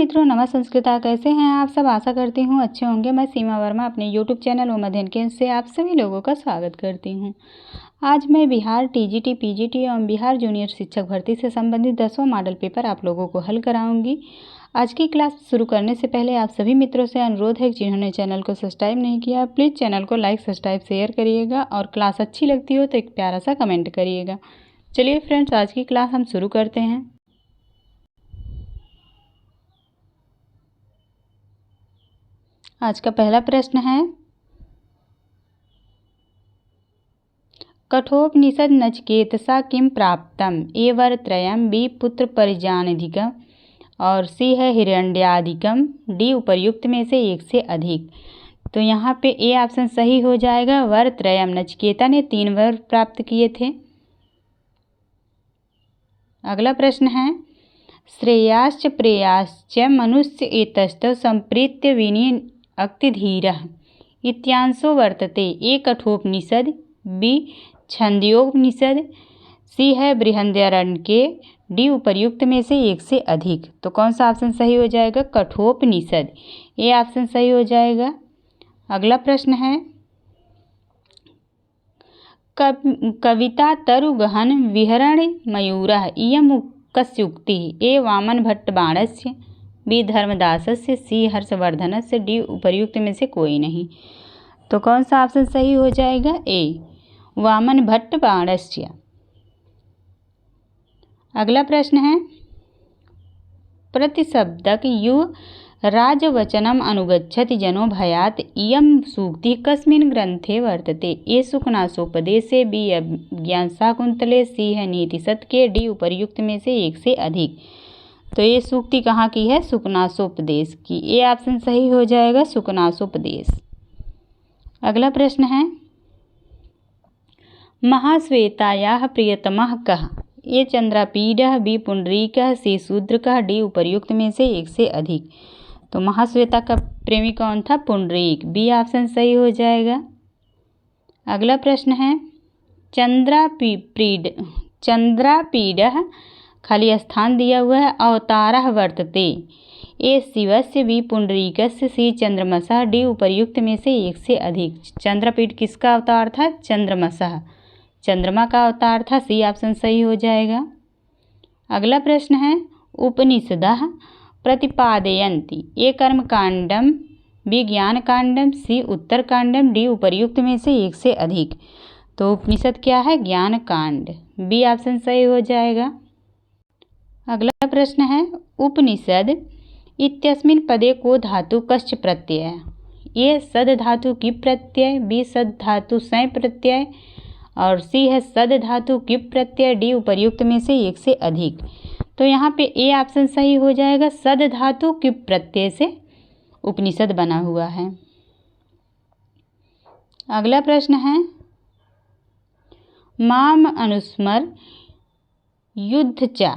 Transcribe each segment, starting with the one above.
मित्रों, नमः संस्कृता। कैसे हैं आप सब? आशा करती हूँ अच्छे होंगे। मैं सीमा वर्मा अपने यूट्यूब चैनल ओम अध्ययन केंद्र से आप सभी लोगों का स्वागत करती हूँ। आज मैं बिहार टीजीटी, पीजीटी एवं बिहार जूनियर शिक्षक भर्ती से संबंधित 10वां मॉडल पेपर आप लोगों को हल कराऊंगी। आज की क्लास शुरू करने से पहले आप सभी मित्रों से अनुरोध है कि जिन्होंने चैनल को सब्सक्राइब नहीं किया, प्लीज़ चैनल को लाइक, सब्सक्राइब, शेयर करिएगा और क्लास अच्छी लगती हो तो एक प्यारा सा कमेंट करिएगा। चलिए फ्रेंड्स, आज की क्लास हम शुरू करते हैं। आज का पहला प्रश्न है, कठोपनिषद नचिकेतसा किम प्राप्तम? ए वरत्रयम, बी पुत्र परिजानधिकम और सी है हिरण्याधिकम, डी उपर्युक्त में से एक से अधिक। तो यहाँ पे ए ऑप्शन सही हो जाएगा, वरत्रयम। नचिकेता ने 3 वर प्राप्त किए थे। अगला प्रश्न है, श्रेयाश्च प्रेयाश्च मनुष्य एतस्तौ संप्रीत्य विनि अक्तिधीरः इत्यांशो वर्तते। ए कठोपनिषद, बी छंदोपनिषद, सी है बृहदारण्यके, डी उपर्युक्त में से एक से अधिक। तो कौन सा ऑप्शन सही हो जाएगा? कठोपनिषद, ए ऑप्शन सही हो जाएगा। अगला प्रश्न है, कविता तरु गहन विहरण मयूरः इयं कस्य उक्तिः? ए वामन भट्ट बाणस्य, बी धर्मदासस्य, सी हर्षवर्धनस्य, डी उपर्युक्त में से कोई नहीं। तो कौन सा ऑप्शन सही हो जाएगा? ए वामन भट्ट बाणस्य। अगला प्रश्न है, प्रतिशब्दक यु राजवचनम अनुगच्छति जनो भयात् इयं सूक्तिः कस्मिन् ग्रंथे वर्तते? ए सुखनासोपदेशे, बी अज्ञानशाकुंतले, सी है नीतिशतके, डी उपर्युक्त में से एक से अधिक। तो ये सूक्ति कहाँ की है? सुखनासोपदेश की। ए ऑप्शन सही हो जाएगा, सुखनासोपदेश। अगला प्रश्न है, महाश्वेतायाः प्रियतमः कः? ए चंद्रापीडः, बी पुंडरीकः, सी शूद्रकः, डी उपर्युक्त में से एक से अधिक। तो महाश्वेता का प्रेमी कौन था? पुंडरीक, बी ऑप्शन सही हो जाएगा। अगला प्रश्न है, चंद्रापीडः खाली स्थान दिया हुआ है, अवतारः वर्तते। ए शिवस्य, बी पुंडरीकस्य, सी चंद्रमसः, डी उपर्युक्त में से एक से अधिक। चंद्रपीठ किसका अवतार था? चंद्रमसः, चंद्रमा का अवतार था। सी ऑप्शन सही हो जाएगा। अगला प्रश्न है, उपनिषदः प्रतिपादयन्ति। ए कर्मकांडम, बी ज्ञानकांडम, सी उत्तरकांडम, डी उपर्युक्त में से एक से अधिक। तो उपनिषद क्या है? ज्ञानकांड, बी ऑप्शन सही हो जाएगा। अगला प्रश्न है, उपनिषद इत्यस्मिन् पदे को धातु कश्च प्रत्यय? ए सद धातु की प्रत्यय, बी सद धातु सय प्रत्यय और सी है सद धातु की प्रत्यय, डी उपर्युक्त में से एक से अधिक। तो यहाँ पे ए ऑप्शन सही हो जाएगा, सद धातु की प्रत्यय से उपनिषद बना हुआ है। अगला प्रश्न है, माम अनुस्मर युद्ध च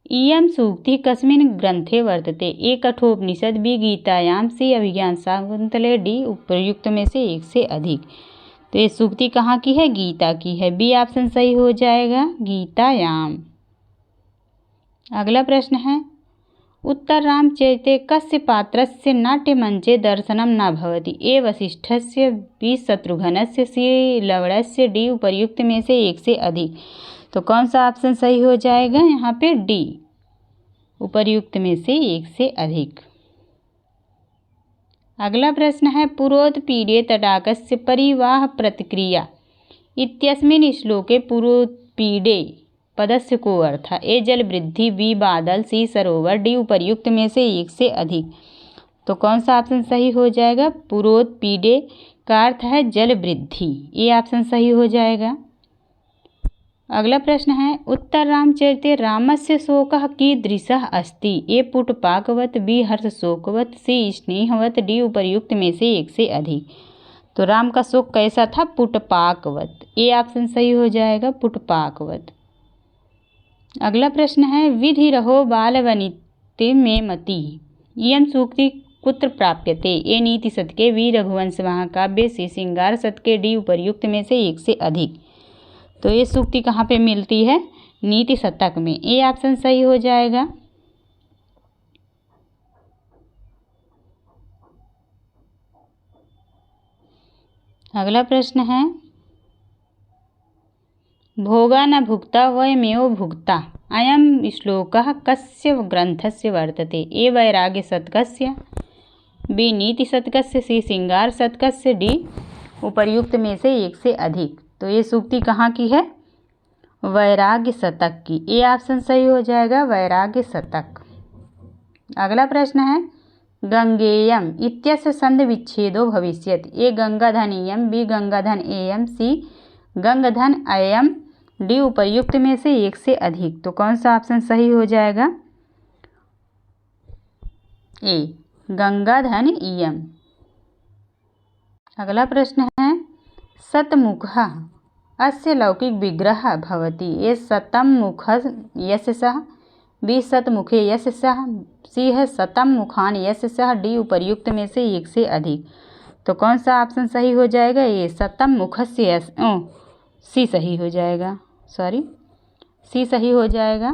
इयं सूक्तिः कस्मिन् ग्रंथे वर्तते? ए कठोपनिषद, बी गीतायाम, सी अभिज्ञानशाकुंतले, डी उपर्युक्त में से एक से अधिक। तो ये सूक्ति कहाँ की है? गीता की है, बी ऑप्शन सही हो जाएगा, गीतायाम। अगला प्रश्न है, उत्तर रामचरिते कस्य पात्रस्य नाट्यमंचे दर्शनं न भवति? ए वसिष्ठस्य, बी शत्रुघ्नस्य, सी लवणस्य, डी उपर्युक्त में से एक से अधिक। तो कौन सा ऑप्शन सही हो जाएगा? यहाँ पे डी उपर्युक्त में से एक से अधिक। अगला प्रश्न है, पुरोत्पीडे तडागस्य परिवाह प्रतिक्रिया इत्यस्मिन् श्लोके पुरोत्पीडे पदस्य को अर्थ? ए जल वृद्धि, बी बादल, सी सरोवर, डी उपर्युक्त में से एक से अधिक। तो कौन सा ऑप्शन सही हो जाएगा? पुरोत्पीडे का अर्थ है जल वृद्धि, ये ऑप्शन सही हो जाएगा। अगला प्रश्न है, उत्तर रामचरिते रामस्य शोकः कीदृशः अस्ति? ए पुटपाकवत्, बी हर्षशोकवत्, सी स्नेहवत्, डी उपर्युक्त में से एक से अधिक। तो राम का शोक कैसा था? पुटपाकवत्, ए ऑप्शन सही हो जाएगा, पुटपाकवत्। अगला प्रश्न है, विधि रहो बालवनिते में मति इयं सूक्ति कुत्र प्राप्यते? ए नीति शतके, बी रघुवंश महाकाव्य, सी श्रृंगार शतके, डी उपर्युक्त में से एक से अधिक। तो ये सूक्ति कहाँ पे मिलती है? नीति शतक में, ए ऑप्शन सही हो जाएगा। अगला प्रश्न है भोगा न भुक्ता वयमेव भुक्ता अयं श्लोकः कस्य ग्रन्थस्य वर्तते? ए वैराग्यशतकस्य, बी नीतिशतकस्य, सी श्रृंगारशतकस्य, डी उपर्युक्त में से एक से अधिक। तो ये सूक्ति कहाँ की है? वैराग्य शतक की। ए ऑप्शन सही हो जाएगा, वैराग्य शतक। अगला प्रश्न है गंगेयम इत्यस्य संधि विच्छेदो भविष्यति? ए गंगाधन इयम, बी गंगाधन एयम, सी गंगधन अयम, डी उपर्युक्त में से एक से अधिक। तो कौन सा ऑप्शन सही हो जाएगा? ए गंगाधन इयम। अगला प्रश्न है शतमुखः अस्य लौकिक विग्रह भवति? ए शतं मुखः यशसः, बी शतमुखे यशसः, सी है शतं मुखान यशसः, डी उपर्युक्त में से एक से अधिक। तो कौन सा ऑप्शन सही हो जाएगा? ये शतं मुखस्य यश, सी सही हो जाएगा, सी सही हो जाएगा,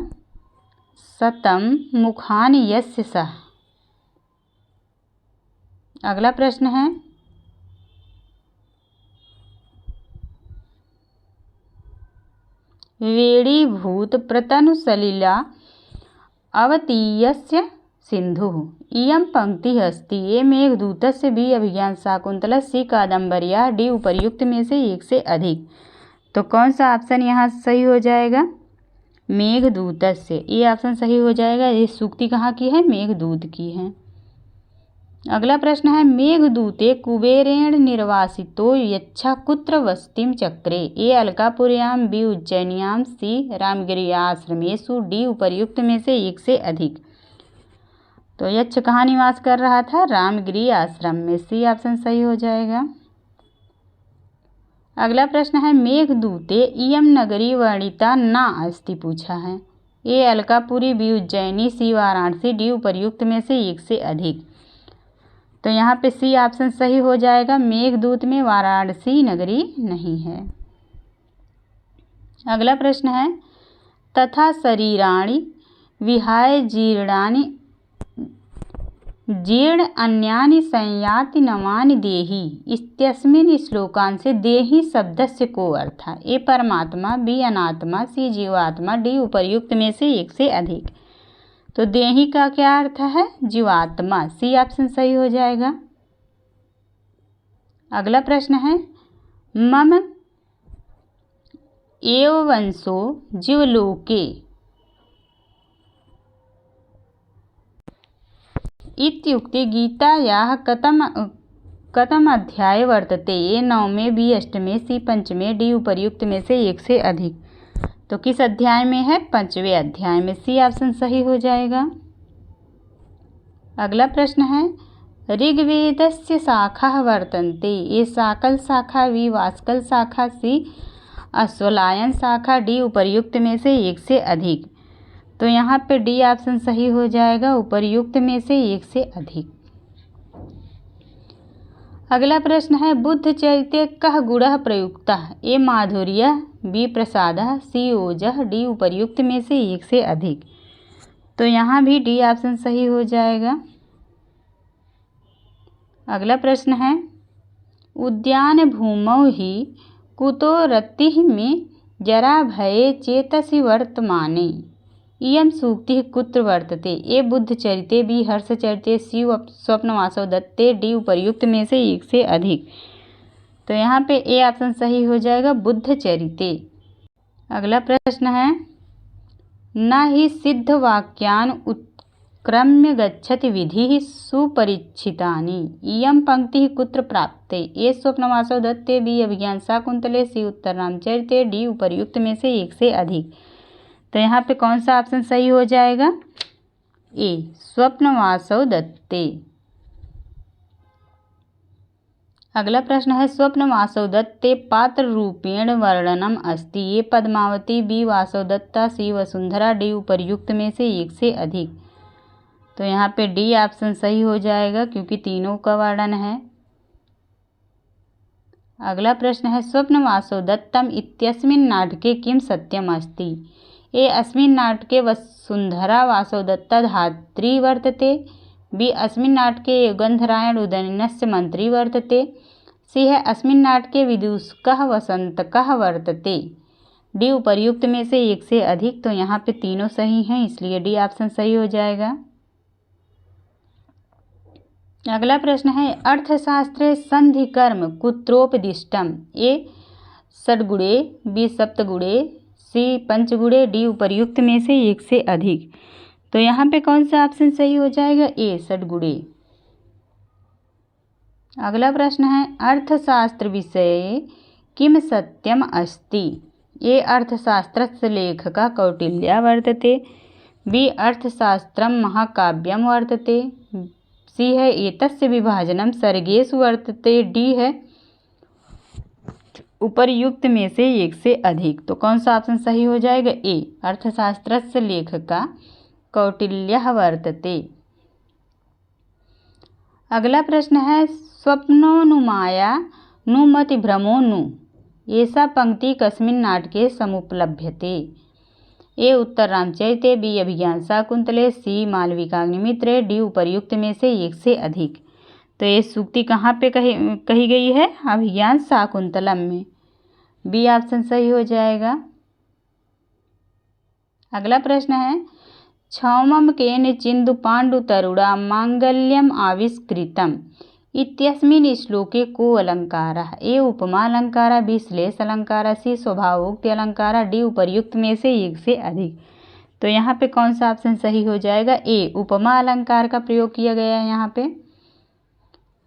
शतं मुखान यशसः। अगला प्रश्न है वेणीभूत प्रतनुसलिला अवतीयस्य सिन्धुः इयं पंक्तिः अस्ति? ए मेघदूतस्य, बी अभिज्ञानशाकुन्तलस्य, सी कादम्बर्याः, डी उपर्युक्त में से एक से अधिक। तो कौन सा ऑप्शन यहाँ सही हो जाएगा? मेघदूतस्य, ये ऑप्शन सही हो जाएगा। ये सूक्ति कहाँ की है? मेघदूत की है। अगला प्रश्न है मेघदूते कुबेरेण निर्वासितो यच्छा कुत्र वसतिं चक्रे? ए अलकापुर्यां, बी उज्जैन्यां, सी रामगिरियाश्रमेषु, डी उपर्युक्त में से एक से अधिक। तो यक्ष कहाँ निवास कर रहा था? रामगिरी आश्रम में, सी ऑप्शन सही हो जाएगा। अगला प्रश्न है मेघदूते इयं नगरी वर्णिता न अस्ति पूछा है? ए अलकापुरी, बी उज्जैनी, सी वाराणसी, डी उपर्युक्त में से एक से अधिक। तो यहाँ पे सी ऑप्शन सही हो जाएगा, मेघदूत में वाराणसी नगरी नहीं है। अगला प्रश्न है तथा शरीराणि विहाय जीर्ण अन्यानि संयाति नवानि देहि इत्यस्मिन् श्लोकांशे देहि शब्दस्य को अर्थः? ए परमात्मा, बी अनात्मा, सी जीवात्मा, डी उपर्युक्त में से एक से अधिक। तो देहि का क्या अर्थ है? जीवात्मा, सी ऑप्शन सही हो जाएगा। अगला प्रश्न है मम एव वंशो जीवलोके इत्युक्ते गीतायाः कतम अध्याय वर्तते? ए 9वें, बी 8वें, सी 5वें, डी उपर्युक्त में से एक से अधिक। तो किस अध्याय में है? 5वें अध्याय में, सी ऑप्शन सही हो जाएगा। अगला प्रश्न है ऋग्वेदस्य शाखाः वर्तन्ते? ए शाकल शाखा, बी वास्कल शाखा, सी अश्वलायन शाखा, डी उपर्युक्त में से एक से अधिक। तो यहाँ पे डी ऑप्शन सही हो जाएगा, उपर्युक्त में से एक से अधिक। अगला प्रश्न है बुद्ध चरिते कः गुणः प्रयुक्तः? ए माधुर्य, बी प्रसादः, सी ओजः, डी उपर्युक्त में से एक से अधिक। तो यहाँ भी डी ऑप्शन सही हो जाएगा। अगला प्रश्न है उद्यान भूमौ हि कुतो रतिः में जरा भये चेतसि वर्तमाने इयं सूक्तिः कुत्र वर्तते? ए बुद्ध चरिते, बी हर्षचरिते, सी स्वप्नवासव दत्ते, डी उपर्युक्त में से एक से अधिक। तो यहाँ पे ए ऑप्शन सही हो जाएगा, बुद्ध चरिते। अगला प्रश्न है न हि सिद्ध वाक्यान उत्क्रम्य गच्छति विधिः सुपरीक्षितानि इयं पंक्तिः कुत्र प्राप्ते? ए स्वप्नवासव दत्ते, बी अभिज्ञानशाकुन्तले, सी उत्तररामचरिते, डी उपर्युक्त में से एक से अधिक। तो यहाँ पे कौन सा ऑप्शन सही हो जाएगा? ए स्वप्नवासव दत्ते। अगला प्रश्न है स्वप्नवासव दत्ते पात्र रूपेण वर्णनम अस्ति? ए पद्मावती, बी वासवदत्ता, सी वसुंधरा, डी उपर्युक्त में से एक से अधिक। तो यहाँ पे डी ऑप्शन सही हो जाएगा क्योंकि तीनों का वर्णन है। अगला प्रश्न है स्वप्नवासव दत्तम इत्यस्मिन् नाटके किं सत्यम अस्ति? ए अस्मिन् नाटके वसुंधरा वासवदत्ता धात्री वर्तते, बी अस्मिन् नाटके गन्धरायण उदयनस्य मंत्री वर्तते, सी है अस्मिन् नाटके विदूषकः वसंतकः वर्तते। डी उपर्युक्त में से एक से अधिक। तो यहाँ पे तीनों सही हैं, इसलिए डी ऑप्शन सही हो जाएगा। अगला प्रश्न है अर्थशास्त्रे संधि कर्म कुत्रोपदिष्टम। ए षड्गुणे, बी सप्तगुणे, सी पंचगुणे, डी उपर्युक्त में से एक से अधिक। तो यहाँ पे कौन सा ऑप्शन सही हो जाएगा? ए षड्गुणे। अगला प्रश्न है अर्थशास्त्र विषये किम सत्यम अस्ति। ए अर्थशास्त्रस्य लेखकः कौटिल्यः वर्तते, बी अर्थशास्त्रं महाकाव्यं वर्तते, सी है एतस्य विभाजनं सर्गेषु वर्तते, डी है उपर्युक्त में से एक से अधिक। तो कौन सा ऑप्शन सही हो जाएगा? ए अर्थशास्त्रस्य लेखकः कौटिल्यः वर्तते। अगला प्रश्न है स्वप्नोनुमाया नुमतिभ्रमो नु एषा पंक्ति कस्मिन् नाटके समुपलभ्यते। ए उत्तर रामचरिते, बी अभिज्ञान शाकुंतले, सी मालविकाग्निमित्रे, डी उपर्युक्त में से एक से अधिक। तो ये सूक्ति कहाँ पे कही गई है? अभिज्ञान शाकुंतलम में। बी ऑप्शन सही हो जाएगा। अगला प्रश्न है क्षौमम केन चिंदु पांडु तरुड़ा मांगल्यम आविष्कृतम इत्यस्मिन् श्लोके को अलंकारः। ए उपमा अलंकार, बी श्लेष अलंकार, सी स्वभावोक्ति अलंकार, डी उपर्युक्त में से एक से अधिक। तो यहाँ पे कौन सा ऑप्शन सही हो जाएगा? ए उपमा अलंकार का प्रयोग किया गया है यहाँ पे।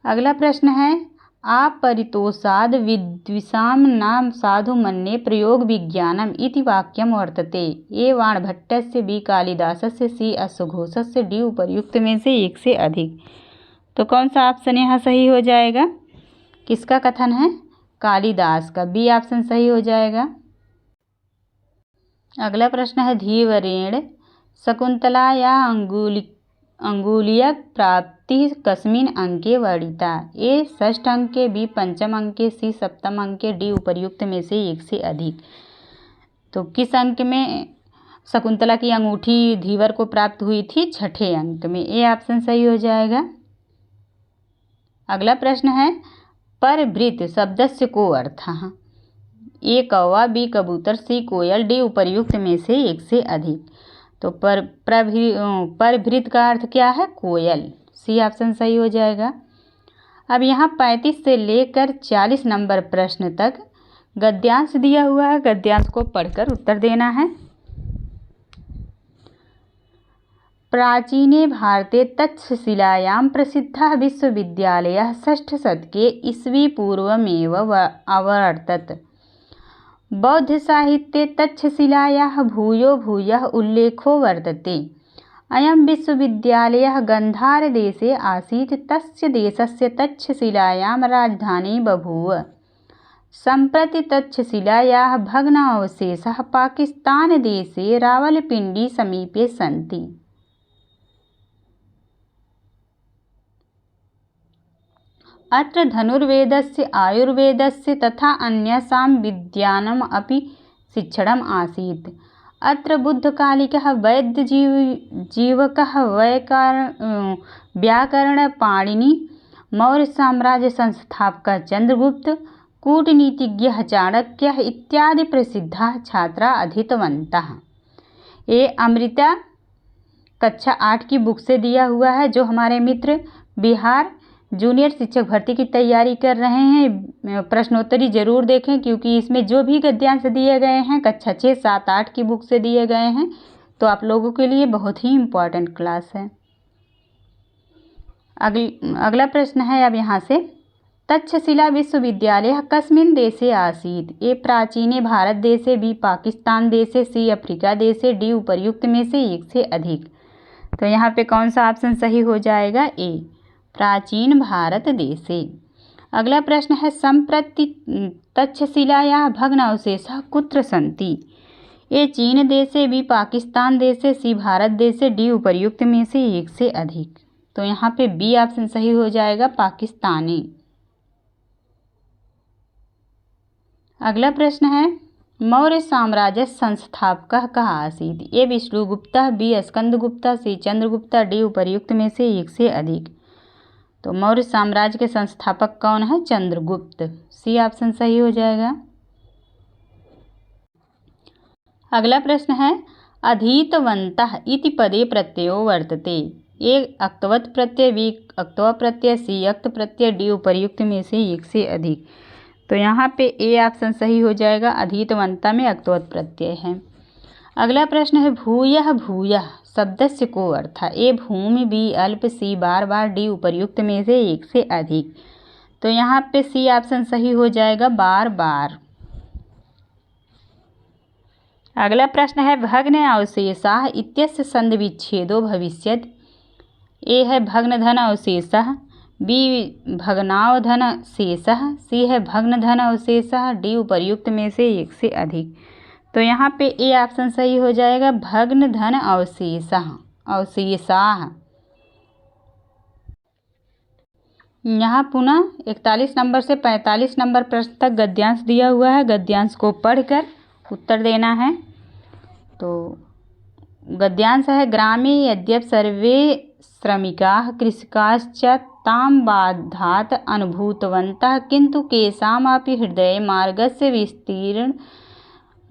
अगला प्रश्न है आपरितोषाद विद्विषां नाम साधु मन्ये प्रयोग विज्ञानम इति वाक्यम वर्तते। ए वाणभट्टस्य, बी कालिदासस्य, सी अश्वघोषस्य, डी उपर्युक्त में से एक से अधिक। तो कौन सा ऑप्शन यहाँ सही हो जाएगा? किसका कथन है? कालिदास का। बी ऑप्शन सही हो जाएगा। अगला प्रश्न है धीवरेण शकुंतला या अंगुलीयक प्राप्ति कस्मिन् अंके वर्णिता। ए षष्ठ अंके, बी पंचम अंके, सी सप्तम अंके, डी उपर्युक्त में से एक से अधिक। तो किस अंक में शकुंतला की अंगूठी धीवर को प्राप्त हुई थी? छठे अंक में। ए ऑप्शन सही हो जाएगा। अगला प्रश्न है परभृत शब्दस्य को अर्थः। ए कौवा, बी कबूतर, सी कोयल, डी उपर्युक्त में से एक से अधिक। तो परभृत का अर्थ क्या है? कोयल। सी ऑप्शन सही हो जाएगा। अब यहाँ 35 से लेकर 40 नंबर प्रश्न तक गद्यांश दिया हुआ है, गद्यांश को पढ़कर उत्तर देना है। प्राचीने भारते तक्षशिलायां प्रसिद्धः विश्वविद्यालयः षष्ठशतके ईस्वी पूर्वमेव अवर्तत। बौद्धसाहित्ये तक्षशिलायाः भूयो भूयः उल्लेखो वर्तते। अयं विश्वविद्यालयः गन्धारदेशे आसीत्, तस्य देशस्य तक्षशिलायां राजधानी बभूव। सम्प्रति तक्षशिलायाः भग्नावशेषाः पाकिस्तानदेशे रावलपिण्डी समीपे सन्ति। अत्र धनुर्वेदस्य, आयुर्वेदस्य तथा अन्यसां विद्यानाम् अपि शिक्षणम् आसीत्। अत्र बुद्धकालिकः वैद्यजीवकः व्याकरणपाणिनि, मौर्यसाम्राज्य संस्थापकः चंद्रगुप्त, कूटनीतिज्ञः चाणक्यः इत्यादि प्रसिद्धाः छात्रा अधीतवन्तः। ये अमृता कक्षा 8 की बुक से दिया हुआ है। जो हमारे मित्र बिहार जूनियर शिक्षक भर्ती की तैयारी कर रहे हैं, प्रश्नोत्तरी जरूर देखें, क्योंकि इसमें जो भी गद्यांश दिए गए हैं कक्षा 6, 7, 8 की बुक से दिए गए हैं। तो आप लोगों के लिए बहुत ही इम्पोर्टेंट क्लास है। अगला प्रश्न है अब यहाँ से तक्षशिला विश्वविद्यालय कस्मिन् देशे आसीत्। ए प्राचीने भारत देशे, बी पाकिस्तान देशे, सी अफ्रीका देशे, डी उपर्युक्त में से एक से अधिक। तो यहाँ पे कौन सा ऑप्शन सही हो जाएगा? ए प्राचीन भारत देशे। अगला प्रश्न है सम्प्रति तक्षशिलायाः भग्नावशेषाः कुत्र सन्ति। ए चीन देशे, बी पाकिस्तान देशे, सी भारत देशे, डी उपर्युक्त में से एक से अधिक। तो यहाँ पे बी ऑप्शन सही हो जाएगा, पाकिस्तानी। अगला प्रश्न है मौर्य साम्राज्य संस्थापकः कः आसीत्। ए विष्णुगुप्तः, बी स्कंदगुप्ता, सी चंद्रगुप्ता, डी उपर्युक्त में से एक से अधिक। तो मौर्य साम्राज्य के संस्थापक कौन है? चंद्रगुप्त। सी ऑप्शन सही हो जाएगा। अगला प्रश्न है अधीतवन्तः इति पदे प्रत्ययो वर्तते। ए अक्तवत् प्रत्यय, बी अक्तवा प्रत्यय, सी अक्त प्रत्यय, डी उपर्युक्त में से एक से अधिक। तो यहाँ पे ए ऑप्शन सही हो जाएगा। अधीतवन्ता में अक्तवत् प्रत्यय है। अगला प्रश्न है भूयः भूयः शब्दस्य को अर्थ। ए भूमि, बी अल्प, सी बार बार, डी उपर्युक्त में से एक से अधिक। तो यहाँ पे सी ऑप्शन सही हो जाएगा, बार बार। अगला प्रश्न है भग्न अवशेषाः इत्यस्य सन्धिविच्छेदो भविष्यति। ए है भग्नधन अवशेषः, बी भग्नावधन शेषः, सी है भग्नधन अवशेषः, डी उपर्युक्त में से एक से अधिक। तो यहाँ पे ए ऑप्शन सही हो जाएगा, भग्नधन अवशेषाः। यहाँ पुनः 41 नंबर से 45 नंबर प्रश्न तक गद्यांश दिया हुआ है। गद्यांश को पढ़कर उत्तर देना है। तो गद्यांश है ग्रामे यद्यपि सर्वे श्रमिकाः कृषकाश्च तां बाधात् अनुभूतवन्तः किन्तु केषामपि हृदये मार्गस्य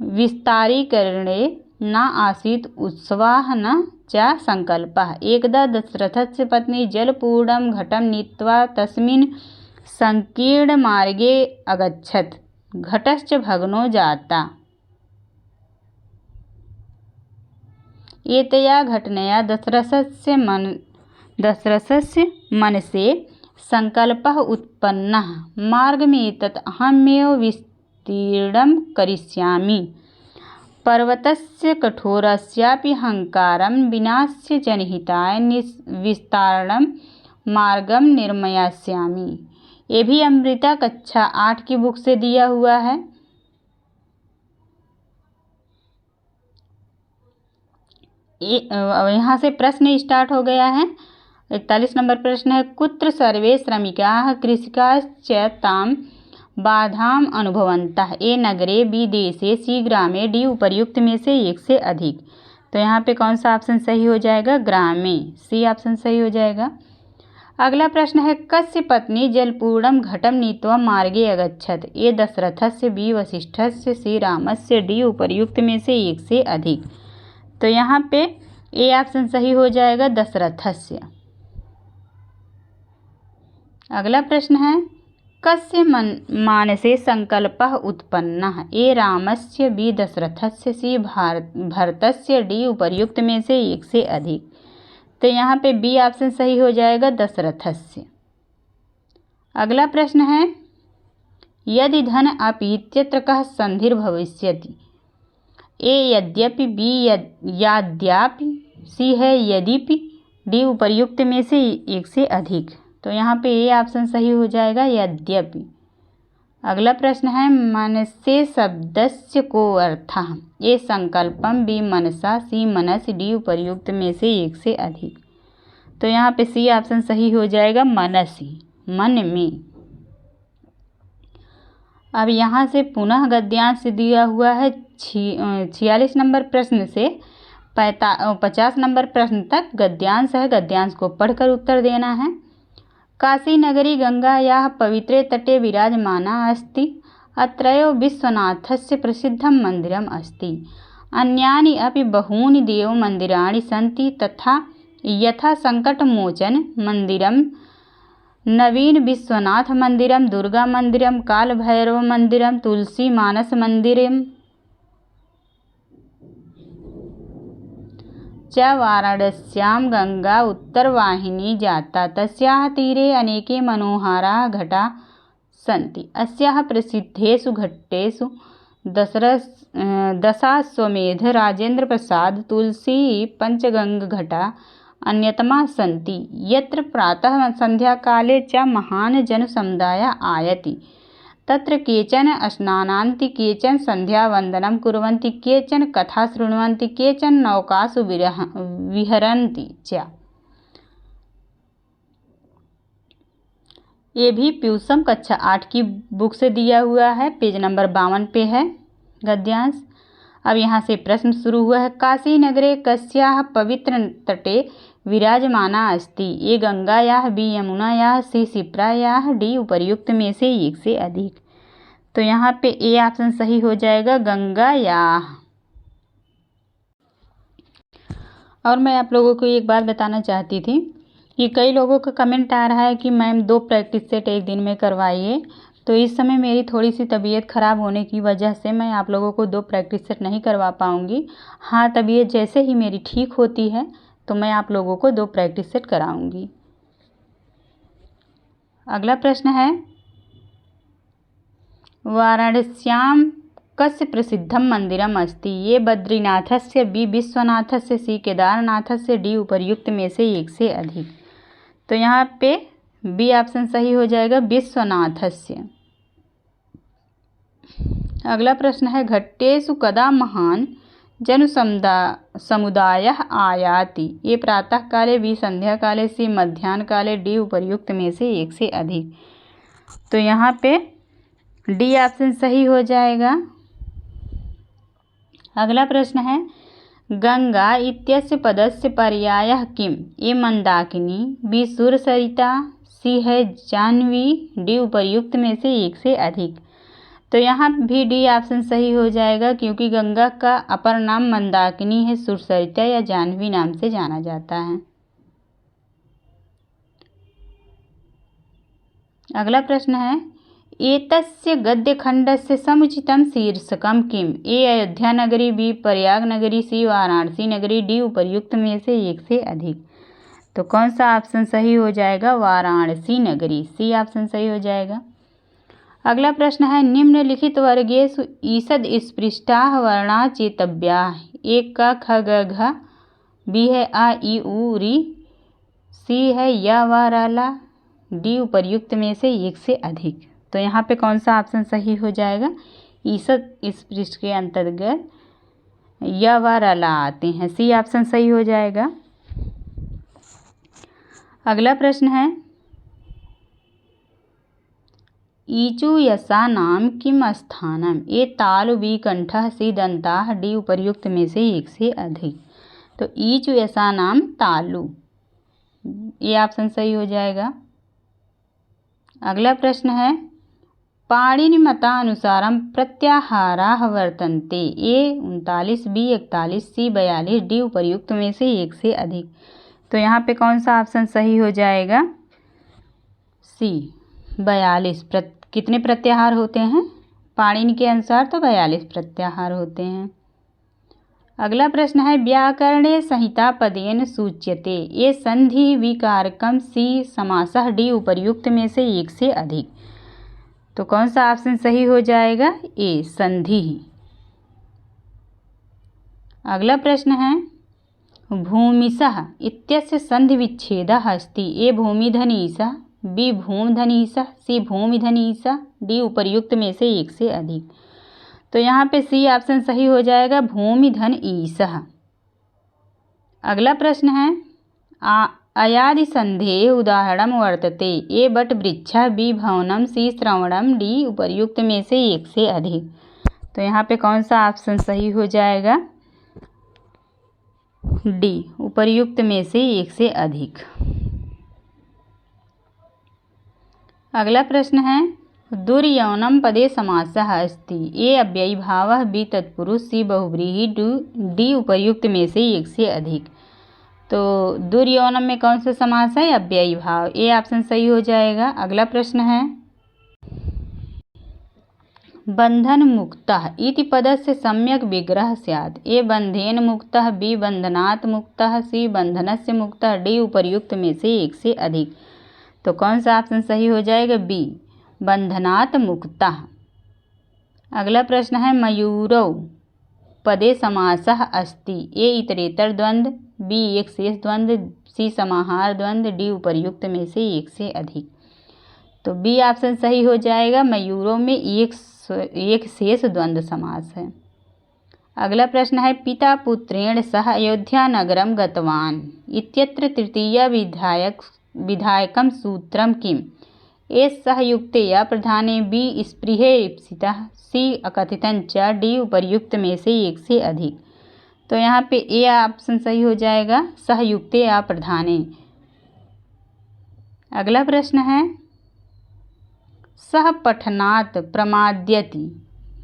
विस्तारीकरणे न आसीत् उत्सवः न च संकल्पः। एकदा दशरथस्य पत्नी जलपूर्णं घटं नीत्वा तस्मिन् संकीर्णमार्गे अगच्छत्। घटश्च भग्नो जाता। एतया घटनया दशरथस्य मनसि संकल्पः उत्पन्नः, मार्गमेतत् अहमेव विस्तीर्णं करिष्यामि, पर्वतस्य कठोरस्यापि अहङ्कारं विनाश्य जनहिताय विस्तारणं मार्गं निर्मयास्यामि। ये भी अमृता कक्षा 8 की बुक से दिया हुआ है। यहाँ से प्रश्न स्टार्ट हो गया है। 41 नंबर प्रश्न है कुत्र सर्वे श्रमिकाः कृषकाश्च तां बाधाम् अनुभवन्तः। ए नगरे, बी देशे, सी ग्रामे, डी उपर्युक्त में से एक से अधिक। तो यहाँ पे कौन सा ऑप्शन सही हो जाएगा? ग्रामे। सी ऑप्शन सही हो जाएगा। अगला प्रश्न है कस्य पत्नी जलपूर्णं घटं नीत्वा मार्गे अगच्छत्। ए दशरथस्य, बी वसिष्ठस्य, सी रामस्य, डी उपर्युक्त में से एक से अधिक। तो यहाँ पे ए ऑप्शन सही हो जाएगा, दशरथस्य। अगला प्रश्न है कस्य मानसे संकल्पः उत्पन्नः। ए रामस्य, बी दशरथस्य, सी भरतस्य, डी उपर्युक्त में से एक से अधिक। तो यहाँ पे बी ऑप्शन सही हो जाएगा, दशरथस्य। अगला प्रश्न है यदि धन अपि इत्यत्र कः संधिर्भविष्यति। ए यद्यपि, बी यद्यापि, सी है यद्यपि, डी उपर्युक्त में से एक से अधिक। तो यहाँ पे ए ऑप्शन सही हो जाएगा, यद्यपि। अगला प्रश्न है मनसे शब्दस्य को अर्थः। ए संकल्पम, बी मनसा, सी मनस, डी उपर्युक्त में से एक से अधिक। तो यहाँ पे सी ऑप्शन सही हो जाएगा, मनसी, मन में। अब यहाँ से पुनः गद्यांश दिया हुआ है 46 नंबर प्रश्न से 50 नंबर प्रश्न तक गद्यांश है। गद्यांश को पढ़कर उत्तर देना है। काशी नगरी गंगायाः पवित्रे तटे विराजमाना अस्ति। अत्रैव विश्वनाथस्य प्रसिद्धं मन्दिरम् अस्ति। अन्यानि अपि बहूनि देवमन्दिराणि सन्ति तथा यथा संकटमोचन मन्दिरं, नवीन विश्वनाथ मंदिरम, दुर्गा मंदिरम, काल भैरव मंदिरम, तुलसी मानस मंदिरम च वाराणस्यां गंगा उत्तरवाहिनी जाता। तस्याः तीरे अनेके मनोहाराः घटाः सन्ति। अस्याः प्रसिद्धेषु घट्टेषु दशाश्वमेध, राजेंद्र प्रसाद, तुलसी पंचगंग घटा अन्यतमा सन्ति। यत्र प्रातः संध्याकाले च महान् जनसमुदायः आयाति। तत्र केचन स्नानान्ति, केचन संध्यावन्दनं कुर्वन्ति, केचन कथा शृण्वन्ति, केचन नौकासु विहरन्ति च। ये भी प्यूसम कक्षा 8 की बुक से दिया हुआ है। पेज नंबर 52 पे है गद्यांश। अब यहाँ से प्रश्न शुरू हुआ है काशी नगरे कस्याः पवित्र तटे विराजमाना अस्ति। ए गंगायाः, बी यमुनायाः, सी क्षिप्रायाः, डी उपर्युक्त में से एक से अधिक। तो यहाँ पे ए ऑप्शन सही हो जाएगा, गंगायाः। और मैं आप लोगों को एक बात बताना चाहती थी कि कई लोगों का कमेंट आ रहा है कि मैम 2 प्रैक्टिस सेट एक दिन में करवाइए। तो इस समय मेरी थोड़ी सी तबीयत ख़राब होने की वजह से मैं आप लोगों को 2 प्रैक्टिस सेट नहीं करवा पाऊँगी। हाँ, तबीयत जैसे ही मेरी ठीक होती है तो मैं आप लोगों को 2 प्रैक्टिस सेट कराऊँगी। अगला प्रश्न है, वाराणस्यां कस्य प्रसिद्धं मंदिरम् अस्ति। ए बद्रीनाथस्य, बी विश्वनाथस्य, सी केदारनाथस्य, डी उपर्युक्त में से एक से अधिक। तो यहाँ पे बी ऑप्शन सही हो जाएगा, विश्वनाथस्य। अगला प्रश्न है, घट्टेषु कदा महान् जनसमुदायः आयाति। ए प्रातः काले, बी संध्या काले, सी मध्याह्न काले, डी उपर्युक्त में से एक से अधिक। तो यहाँ पे डी ऑप्शन सही हो जाएगा। अगला प्रश्न है, गंगा इत्यस्य पदस्य पर्यायः किम्। ए मंदाकिनी, बी सुरसरिता, सी है जाह्नवी, डी उपर्युक्त में से एक से अधिक। तो यहाँ भी डी ऑप्शन सही हो जाएगा, क्योंकि गंगा का अपर नाम मंदाकिनी है, सुरसरिता या जाह्नवी नाम से जाना जाता है। अगला प्रश्न है, एतस्य गद्यखण्डस्य समुचितं शीर्षकं किम्। ए अयोध्या नगरी, बी प्रयाग नगरी, सी वाराणसी नगरी, डी उपर्युक्त में से एक से अधिक। तो कौन सा ऑप्शन सही हो जाएगा, वाराणसी नगरी, सी ऑप्शन सही हो जाएगा। अगला प्रश्न है, निम्नलिखित वर्गेषु ईषद स्पृष्टाः वर्णाः चेतव्याः। ए क ख ग घ, बी है आ ई उ री, सी है या वा रा ला, डी उपर्युक्त में से एक से अधिक। तो यहाँ पे कौन सा ऑप्शन सही हो जाएगा, ईषद स्पृष्ट के अंतर्गत या व रा ला आते हैं, सी ऑप्शन सही हो जाएगा। अगला प्रश्न है, ईचु यशानाम किम स्थानम। ए तालु, बी कंठः, सी दंताः, डी उपर्युक्त में से एक से अधिक। तो ईचु यशानाम तालु, ये ऑप्शन सही हो जाएगा। अगला प्रश्न है, पाणिनिमतानुसारं प्रत्याहाराः वर्तन्ते। ए 39, बी 41, सी 42, डी उपर्युक्त में से एक से अधिक। तो यहाँ पे कौन सा ऑप्शन सही हो जाएगा, सी 42। कितने प्रत्याहार होते हैं पाणिनि के अनुसार, तो 42 प्रत्याहार होते हैं। अगला प्रश्न है, व्याकरणे संहिता पदेन सूच्यते। ए संधि विकारकम, सी समासः, डी उपर्युक्त में से एक से अधिक। तो कौन सा ऑप्शन सही हो जाएगा, ए संधि। अगला प्रश्न है, भूमिशः इत्यस्य संधि विच्छेदः अस्ति। ए भूमिधनीशः, बी भूमधनीशः, सी भूमिधनीशः, डी उपर्युक्त में से एक से अधिक। तो यहाँ पे सी ऑप्शन सही हो जाएगा, भूमिधन ईशः। अगला प्रश्न है, अयादि संधेः उदाहरणं वर्तते। ए बट वृक्षः, बी भवनम, सी श्रवणम, डी उपर्युक्त में से एक से अधिक। तो यहाँ पे कौन सा ऑप्शन सही हो जाएगा, डी उपर्युक्त में से एक से अधिक। अगला प्रश्न है, दुर्यौनम पदे समासः अस्ति। ए अव्ययीभावः, बी तत्पुरुष, सी बहुव्रीहि, डी उपर्युक्त में से एक से अधिक। तो दुर्यौनम में कौन सा समास है, अव्ययीभाव, ए ऑप्शन सही हो जाएगा। अगला प्रश्न है, बंधन मुक्तः इति पदस्य सम्यक् विग्रह स्यात्। ए बंधेन मुक्तः, बी बंधनात् मुक्तः, सी बंधनस्य मुक्तः, डी उपर्युक्त में से एक से अधिक। तो कौन सा ऑप्शन सही हो जाएगा, बी बंधनात् मुक्तः। अगला प्रश्न है, मयूरौ पदे समासः अस्ति। ए इतरेतर द्वंद्व, बी एक शेष द्वंद्व, सी समाहार द्वंद्व, डी उपर्युक्त में से एक से अधिक। तो बी ऑप्शन सही हो जाएगा, मयूरों में एक शेष द्वंद्व समास है। अगला प्रश्न है, पिता पुत्रेण सह अयोध्या नगरम गतवान इत्यत्र तृतीय विधायकम सूत्रम किम। ए सहयुक्तया प्रधाने, बी स्पृहे इप्सितः, सी अकथितं च, डी उपर्युक्त में से एक से अधिक। तो यहाँ पे ए ऑप्शन सही हो जाएगा, सहयुक्ते या प्रधाने। अगला प्रश्न है, सह पठनात् प्रमाद्यति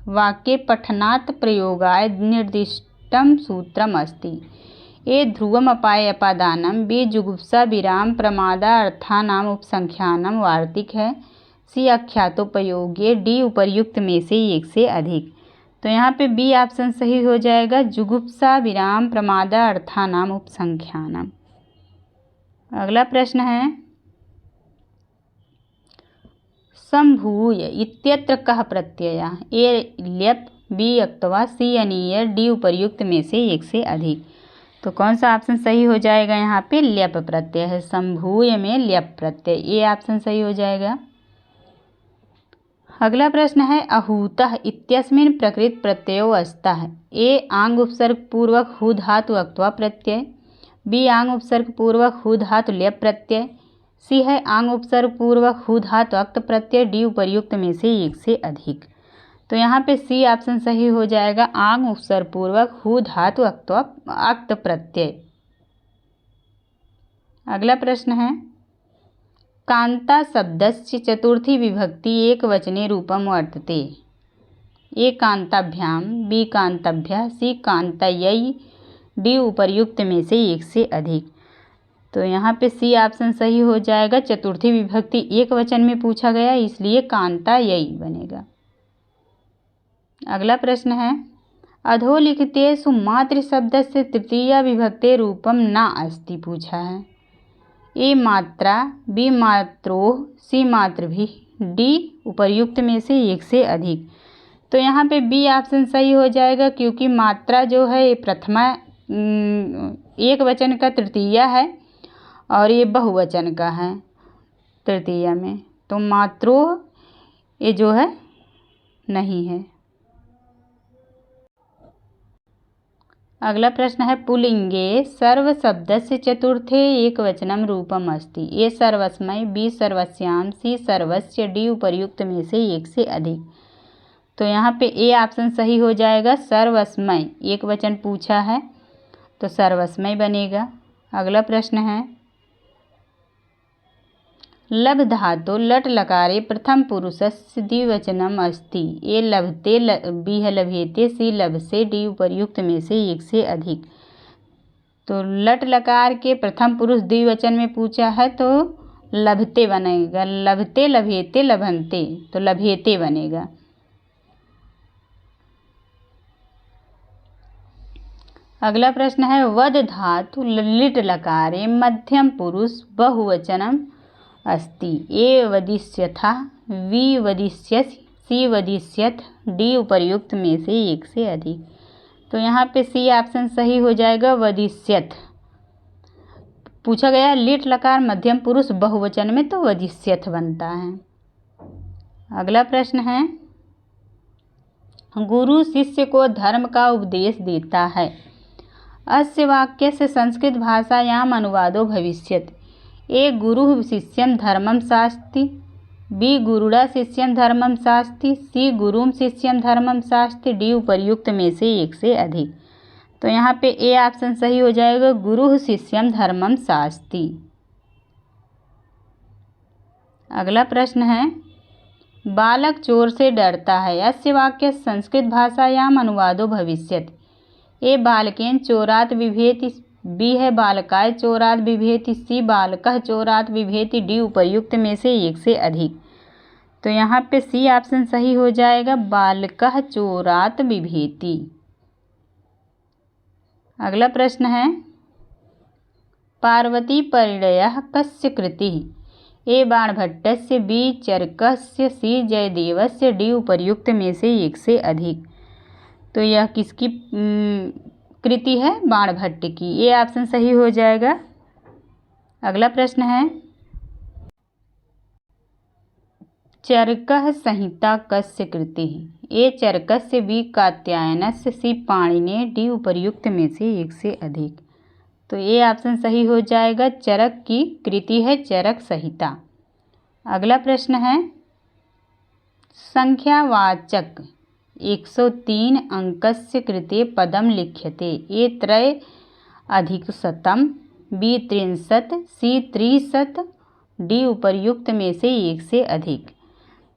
वाक्ये पठनात् प्रयोगाय निर्दिष्टं सूत्रम् अस्ति। ए ध्रुवम् अपाय अपादानम, बी जुगुप्सा विराम प्रमादा अर्थानाम उपसंख्यानम वार्तिक है, सी अख्यातोपयोगे, डी उपर्युक्त में से एक से अधिक। तो यहाँ पे बी ऑप्शन सही हो जाएगा, जुगुप्सा विराम प्रमादा अर्थानाम उपसंख्यानम। अगला प्रश्न है, संभूय इत्यत्र कः प्रत्ययः, ए ल्यप, बी अक्तवा, सी अनीय, डी उपर्युक्त में से एक से अधिक। तो कौन सा ऑप्शन सही हो जाएगा, यहाँ पे ल्यप प्रत्यय है, संभूय में ल्यप प्रत्यय, ए ऑप्शन सही हो जाएगा। अगला प्रश्न है, आहूतः इत्यस्मिन् प्रकृत प्रत्ययो अस्तः। ए आंग उपसर्ग पूर्वक हु धातु अक्त्वा प्रत्यय, बी आंग उपसर्ग पूर्वक हु धातु ल्यप प्रत्यय, सी है आंग उपसर्ग पूर्वक हु धातु अक्त प्रत्यय, डी उपर्युक्त में से एक से अधिक। तो यहाँ पे सी ऑप्शन सही हो जाएगा, आंग उपसर्ग पूर्वक हु धातु अक्त प्रत्यय। अगला प्रश्न है, कांता शब्दस्य चतुर्थी विभक्ति एकवचने रूपम वर्तते। ए कांताभ्याम, बी कांताभ्यः, सी कांतायै, डी उपर्युक्त में से एक से अधिक। तो यहाँ पे सी ऑप्शन सही हो जाएगा, चतुर्थी विभक्ति एक वचन में पूछा गया इसलिए कांतायै बनेगा। अगला प्रश्न है, अधोलिखितेषु मातृ शब्दस्य तृतीया विभक्ते रूपम न अस्ति पूछा है। ए मात्रा, बी मात्रोः, सी मातृभिः, डी उपर्युक्त में से एक से अधिक। तो यहाँ पे बी ऑप्शन सही हो जाएगा, क्योंकि मात्रा जो है ये प्रथमा एक वचन का तृतीया है और ये बहुवचन का है तृतीया में, तो मात्रोः ये जो है नहीं है। अगला प्रश्न है, पुल्लिंगे सर्व शब्दस्य चतुर्थे एकवचनम रूपम अस्ति। ए सर्वस्मै, बी सर्वस्याम, सी सर्वस्य, डी उपर्युक्त में से एक से अधिक। तो यहाँ पे ए ऑप्शन सही हो जाएगा, सर्वस्मै एक वचन पूछा है तो सर्वस्मै बनेगा। अगला प्रश्न है, लभ धातु लट लकारे प्रथम पुरुषस्य द्विवचनम अस्ति। ए लभते, बी है लभेते, सी लभसे, डी उपर्युक्त में से एक से अधिक। तो लट लकार के प्रथम पुरुष द्विवचन में पूछा है तो लभते बनेगा, लभते लभेते लभन्ते, तो लभेते बनेगा। अगला प्रश्न है, वद धातु लिट लकारे मध्यम पुरुष बहुवचनम अस्ति। ए वदिष्यथा, वी वदिष्यसि, सी वदिष्यथ, डी उपर्युक्त में से एक से अधिक। तो यहाँ पे सी ऑप्शन सही हो जाएगा, वदिष्यथ पूछा गया, लिट लकार मध्यम पुरुष बहुवचन में तो वदिष्यथ बनता है। अगला प्रश्न है, गुरु शिष्य को धर्म का उपदेश देता है। अस्य वाक्यस्य संस्कृत भाषायाम अनुवादो भविष्यति। ए गुरुः शिष्यं धर्मं शास्ति, बी गुरुड़ा शिष्यं धर्मं शास्ति, सी गुरुं शिष्यं धर्मं शास्ति, डी उपर्युक्त में से एक से अधिक। तो यहाँ पे ए ऑप्शन सही हो जाएगा, गुरुः शिष्यं धर्मं शास्ति। अगला प्रश्न है, बालक चोर से डरता है। अस्य वाक्य संस्कृत भाषायाम अनुवादो भविष्यति। ए बालकेन चोरात् बिभेति, बी है बालकाय चोरात् बिभेति, सी बालकः चोरात् बिभेति, डी उपर्युक्त में से एक से अधिक। तो यहाँ पे सी ऑप्शन सही हो जाएगा, बालकः चोरात् बिभेति। अगला प्रश्न है, पार्वती परिणयः कस्य कृतिः। ए बाणभट्टस्य, बी चरकस्य, सी जयदेवस्य, डी उपर्युक्त में से एक से अधिक। तो यह किसकी कृति है, बाणभट्ट की, ये ऑप्शन सही हो जाएगा। अगला प्रश्न है, चरकः संहिता कस्य कृतिः। ए चरकस्य, बी कात्यायनस्य, सी पाणिनेय, डी उपर्युक्त में से एक से अधिक। तो ये ऑप्शन सही हो जाएगा, चरक की कृति है चरक संहिता। अगला प्रश्न है, संख्यावाचक 103 अंकस्य कृते पदं लिख्यते। ए त्रय अधिक शतम, बी 63, सी 30, डी उपर्युक्त में से एक से अधिक।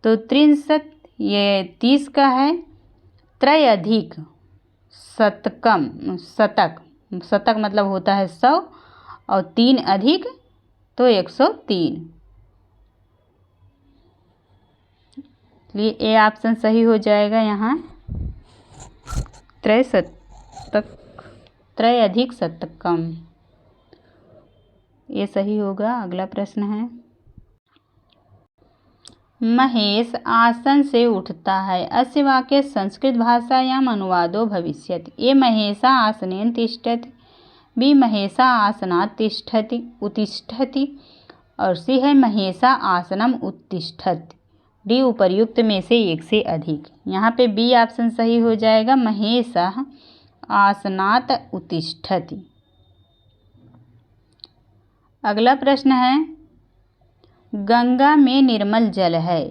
तो 63 ये 30 का है, त्रय अधिक शतकम, शतक, शतक मतलब होता है 100, और 3 अधिक तो 103। ये ऑप्शन सही हो जाएगा यहाँ, त्रय शतक, त्रय अधिक शतकम, ये सही होगा। अगला प्रश्न है, महेश आसन से उठता है, अस्य वाक्य संस्कृत भाषायाम् अनुवादो भविष्यति। ए महेशा आसनेन तिष्ठति, बी महेशा आसनात् तिष्ठति उत्तिष्ठति, और सी है महेशा आसनम उत्तिष्ठति। डी उपर्युक्त में से एक से अधिक। यहाँ पे बी ऑप्शन सही हो जाएगा, महेशा आसनात् उत्तिष्ठति। अगला प्रश्न है, गंगा में निर्मल जल है,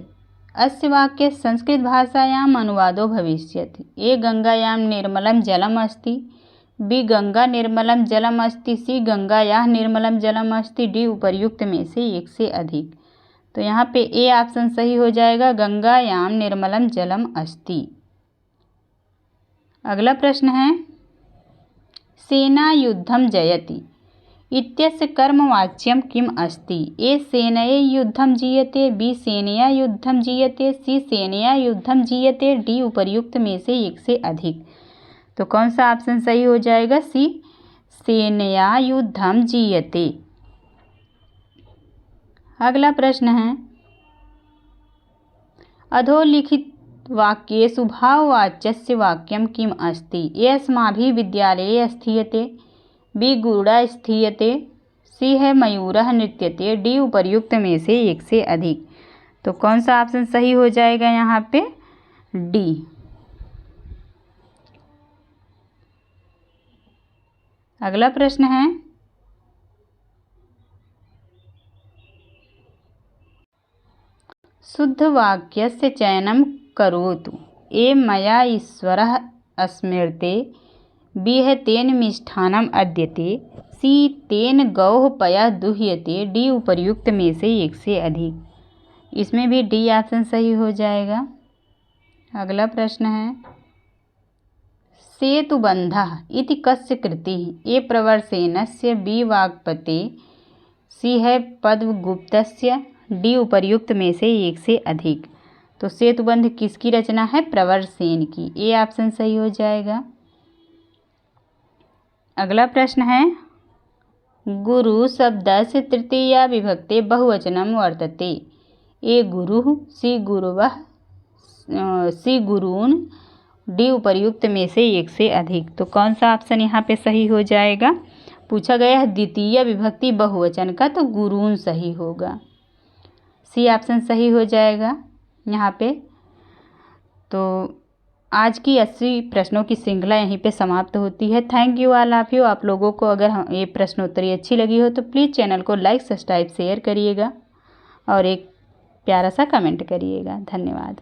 अस्य वाक्य संस्कृत भाषायाम् अनुवादो भविष्यति। ए गंगायां निर्मलं जलम् अस्ति, बी गंगा निर्मलं जलम् अस्ति, सी गंगायाः निर्मलं जलम् अस्ति, डी उपर्युक्त में से एक से अधिक। तो यहाँ पे ए ऑप्शन सही हो जाएगा, गंगायां निर्मलं जलम् अस्ति। अगला प्रश्न है, सेना युद्धं जयति इत्यस्य कर्मवाच्यं किम् अस्ति। ए सेनया युद्धं जीयते, बी सेनया युद्धं जीयते, सी सेनया युद्धं जीयते, डी उपर्युक्त में से एक से अधिक। तो कौन सा ऑप्शन सही हो जाएगा, सी सेनया युद्धं जीयते। अगला प्रश्न है, अधोलिखित वाक्येषु भाववाच्यस्य वाक्यं किम् अस्ति। ए अस्माभिः विद्यालये स्थीयते, बी गुरुडा स्थीयते, सी है मयूरः नृत्यते, डी उपर्युक्त में से एक से अधिक। तो कौन सा ऑप्शन सही हो जाएगा यहाँ पे, डी। अगला प्रश्न है, शुद्ध वाक्यस्य चयनं करोतु। ए मया ईश्वरः स्मृते, बी है तेन मिष्ठान्नम् अद्यते, सी तेन गौः पयः दुह्यते, डी उपर्युक्त में से एक से अधिक। इसमें भी डी ऑप्शन सही हो जाएगा। अगला प्रश्न है, सेतुबन्धः इति कस्य कृतिः। ए प्रवरसेनस्य, बी वाग्भटे, सी है पद्मगुप्तस्य, डी उपर्युक्त में से एक से अधिक। तो सेतुबंध किसकी रचना है, प्रवरसेन की। ए ऑप्शन सही हो जाएगा। अगला प्रश्न है, गुरु शब्दस्य तृतीया विभक्ते बहुवचनं वर्तते। ए गुरुः, सी गुरवः, सी गुरून्, डी उपर्युक्त में से एक से अधिक। तो कौन सा ऑप्शन यहाँ पे सही हो जाएगा, पूछा गया है द्वितीय विभक्ति बहुवचन का, तो गुरून् सही होगा। सी ऑप्शन सही हो जाएगा यहाँ पे। तो आज की 80 प्रश्नों की श्रृंखला यहीं पे समाप्त होती है। Thank you all of you. आप लोगों को अगर ये प्रश्नोत्तरी अच्छी लगी हो तो प्लीज़ चैनल को लाइक, सब्सक्राइब, शेयर करिएगा और एक प्यारा सा कमेंट करिएगा। धन्यवाद।